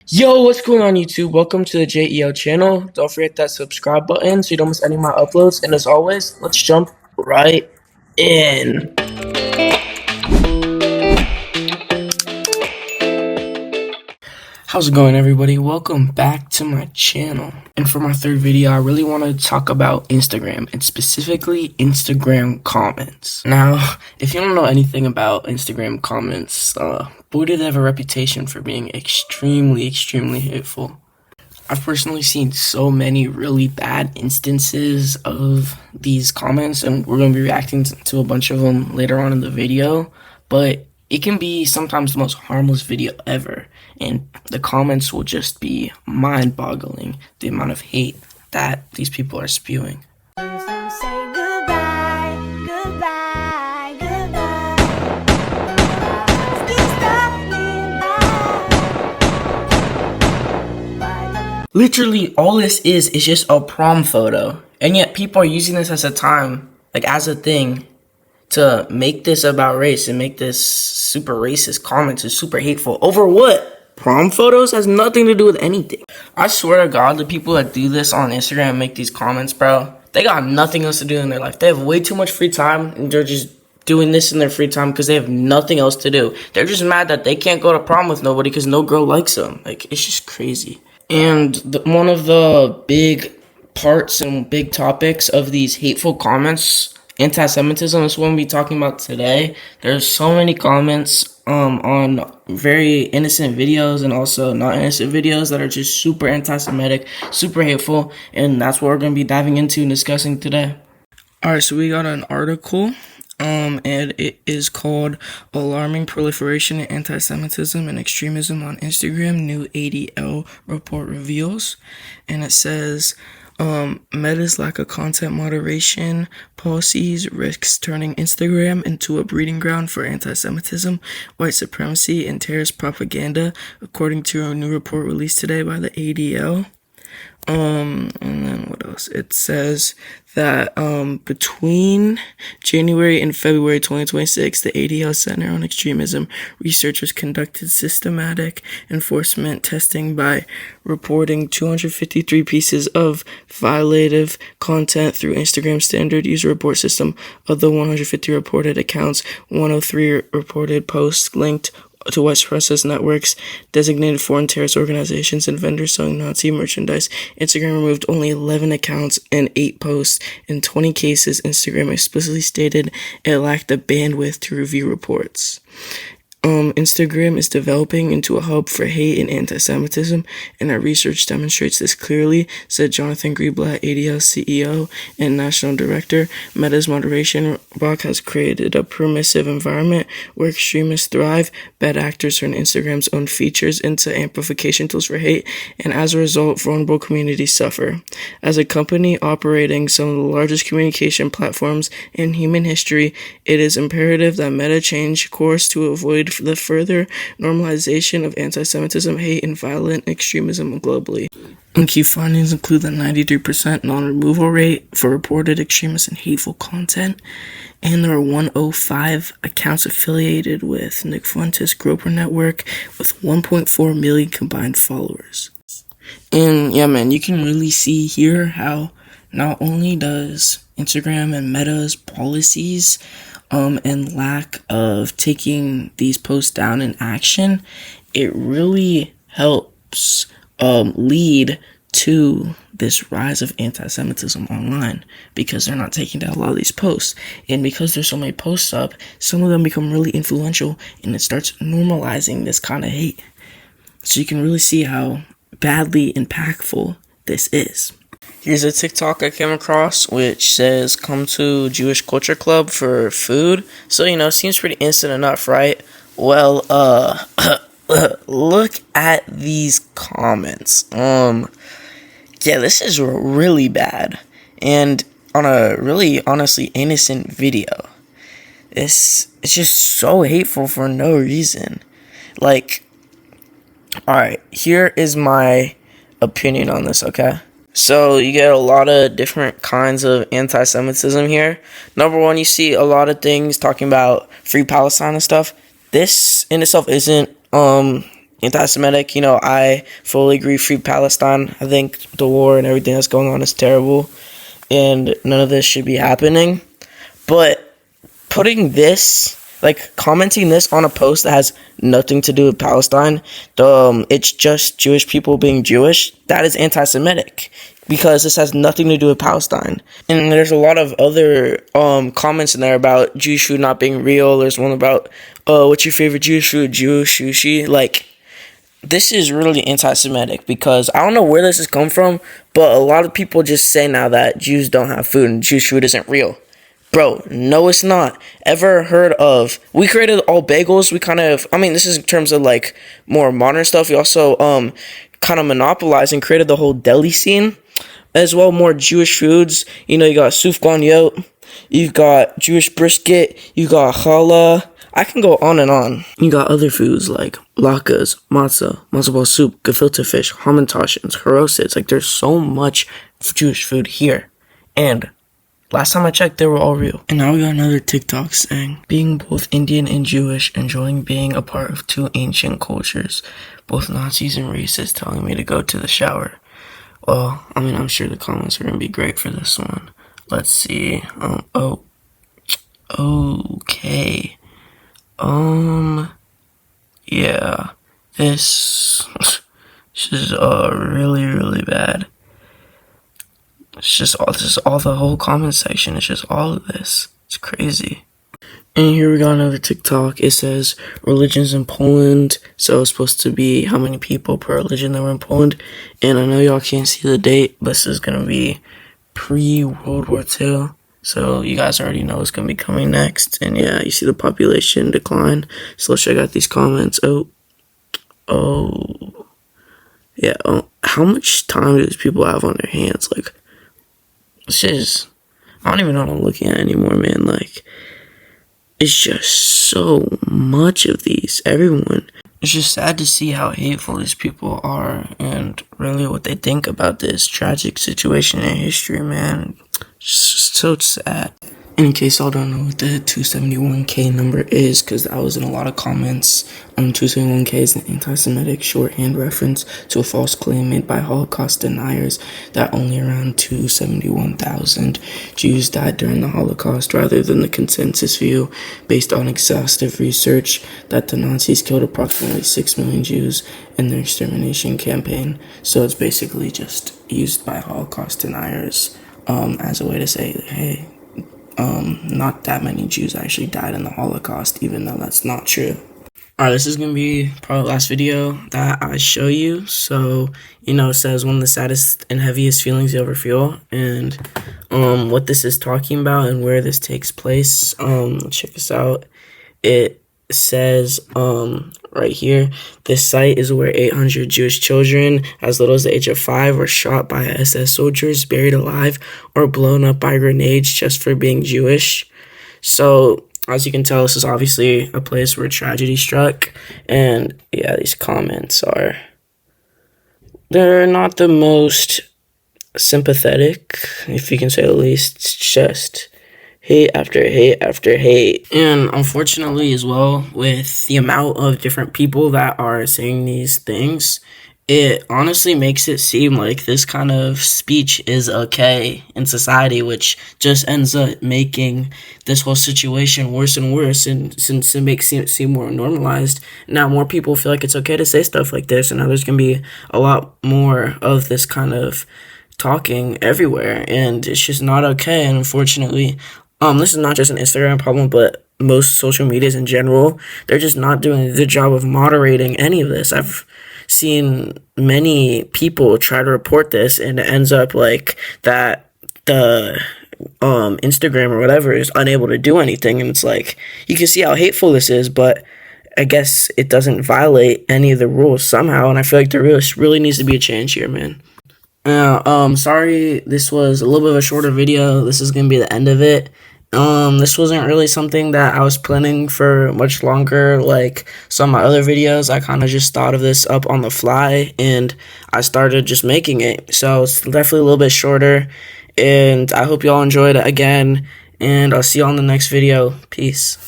Yo, what's going on YouTube? Welcome to the JEL channel. Don't forget that subscribe button so you don't miss any of my uploads. And as always, let's jump right in. How's it going, everybody? Welcome back to my channel. And for my third video, I really want to talk about Instagram and specifically Instagram comments. Now, if you don't know anything about Instagram comments, boy, do they have a reputation for being extremely hateful. I've personally seen so many really bad instances of these comments, and we're going to be reacting to a bunch of them later on in the video, but it can be sometimes the most harmless video ever, and the comments will just be mind-boggling, the amount of hate that these people are spewing. Literally, all this is just a prom photo, and yet people are using this as a thing, to make this about race and make this super racist comments and super hateful. Over what? Prom photos has nothing to do with anything. I swear to God, the people that do this on Instagram and make these comments, bro, they got nothing else to do in their life. They have way too much free time, and they're just doing this in their free time because they have nothing else to do. They're just mad that they can't go to prom with nobody because no girl likes them. Like, it's just crazy. And one of the big parts and big topics of these hateful comments, anti-Semitism, is what we'll be talking about today. There's so many comments on very innocent videos and also not innocent videos that are just super anti-Semitic, super hateful, and that's what we're going to be diving into and discussing today. Alright, so we got an article, and it is called Alarming Proliferation of Anti-Semitism and Extremism on Instagram, New ADL Report Reveals, and it says, Meta's lack of content moderation policies risks turning Instagram into a breeding ground for anti-Semitism, white supremacy, and terrorist propaganda, according to a new report released today by the ADL. And then what else? It says that between January and February 2026, the ADL Center on Extremism researchers conducted systematic enforcement testing by reporting 253 pieces of violative content through Instagram's standard user report system. Of the 150 reported accounts, 103 reported posts linked to white supremacist networks, designated foreign terrorist organizations, and vendors selling Nazi merchandise. Instagram removed only 11 accounts and 8 posts. In 20 cases, Instagram explicitly stated it lacked the bandwidth to review reports. Instagram is developing into a hub for hate and anti-Semitism, and our research demonstrates this clearly, said Jonathan Greenblatt, ADL CEO and National Director. Meta's moderation block has created a permissive environment where extremists thrive. Bad actors turn Instagram's own features into amplification tools for hate, and as a result, vulnerable communities suffer. As a company operating some of the largest communication platforms in human history, it is imperative that Meta change course to avoid the further normalization of anti-Semitism, hate, and violent extremism globally. And key findings include the 93% non-removal rate for reported extremist and hateful content, and there are 105 accounts affiliated with Nick Fuentes' Groper Network with 1.4 million combined followers. And yeah, man, you can really see here how not only does Instagram and Meta's policies and lack of taking these posts down in action, it really helps lead to this rise of anti-Semitism online, because they're not taking down a lot of these posts. And because there's so many posts up, some of them become really influential, and it starts normalizing this kind of hate. So you can really see how badly impactful this is. Here's a TikTok I came across which says, come to Jewish Culture Club for food. So, seems pretty instant enough, right? Well, look at these comments. Yeah, this is really bad. And on a really, honestly, innocent video. It's just so hateful for no reason. Like, alright, here is my opinion on this, okay? So you get a lot of different kinds of anti-Semitism here. Number one, you see a lot of things talking about free Palestine and stuff. This in itself isn't anti-Semitic. You know, I fully agree, free Palestine. I think the war and everything that's going on is terrible, and none of this should be happening. But putting this, like commenting this on a post that has nothing to do with Palestine, it's just Jewish people being Jewish, that is anti-Semitic, because this has nothing to do with Palestine. And there's a lot of other comments in there about Jewish food not being real. There's one about, what's your favorite Jewish food? Jewish sushi. Like, this is really anti-Semitic, because I don't know where this has come from, but a lot of people just say now that Jews don't have food and Jewish food isn't real. Bro, no, it's not. Ever heard of, we created all bagels. We kind of, I mean, this is in terms of like more modern stuff. We also kind of monopolized and created the whole deli scene as well. More Jewish foods. You know, you got sufgan yot, you got Jewish brisket, you got challah. I can go on and on. You got other foods like latkes, matzah, matzo ball soup, gefilte fish, hamantaschens, haroset. Like, there's so much Jewish food here. And last time I checked, they were all real. And now we got another TikTok saying, being both Indian and Jewish, enjoying being a part of two ancient cultures, both Nazis and racists telling me to go to the shower. Well, I mean, I'm sure the comments are going to be great for this one. Let's see. Okay. Yeah. This is really, really bad. It's just all the whole comment section. It's just all of this. It's crazy. And here we got another TikTok. It says religions in Poland. So it's supposed to be how many people per religion that were in Poland. And I know y'all can't see the date, but this is going to be pre-World War II. So you guys already know what's going to be coming next. And yeah, you see the population decline. So let's check out these comments. Yeah. How much time do these people have on their hands? Like, it's just, I don't even know what I'm looking at anymore, man. Like, it's just so much of these. Everyone. It's just sad to see how hateful these people are and really what they think about this tragic situation in history, man. It's just so sad. In case y'all don't know what the 271K number is, because that was in a lot of comments, 271K is an anti-Semitic shorthand reference to a false claim made by Holocaust deniers that only around 271,000 Jews died during the Holocaust, rather than the consensus view based on exhaustive research that the Nazis killed approximately 6 million Jews in their extermination campaign. So it's basically just used by Holocaust deniers as a way to say, hey, not that many Jews actually died in the Holocaust, even though that's not true. Alright, this is going to be probably the last video that I show you. So, you know, it says one of the saddest and heaviest feelings you ever feel. And what this is talking about and where this takes place. Check this out. It says right here, this site is where 800 Jewish children as little as the age of 5 were shot by SS soldiers, buried alive, or blown up by grenades just for being Jewish. So as you can tell, this is obviously a place where tragedy struck. And yeah, these comments they're not the most sympathetic, if you can say the least. It's just hate after hate after hate. And unfortunately as well, with the amount of different people that are saying these things, it honestly makes it seem like this kind of speech is okay in society, which just ends up making this whole situation worse and worse. And since it makes it seem more normalized, now more people feel like it's okay to say stuff like this, and now there's going to be a lot more of this kind of talking everywhere, and it's just not okay. And unfortunately, this is not just an Instagram problem, but most social medias in general, they're just not doing a good job of moderating any of this. I've seen many people try to report this, and it ends up like that the Instagram or whatever is unable to do anything. And it's like, you can see how hateful this is, but I guess it doesn't violate any of the rules somehow. And I feel like there really needs to be a change here, man. Sorry, this was a little bit of a shorter video. This is gonna be the end of it. This wasn't really something that I was planning for much longer, like some of my other videos. I kind of just thought of this up on the fly, and I started just making it. So it's definitely a little bit shorter, and I hope y'all enjoyed it again, and I'll see you on the next video. Peace.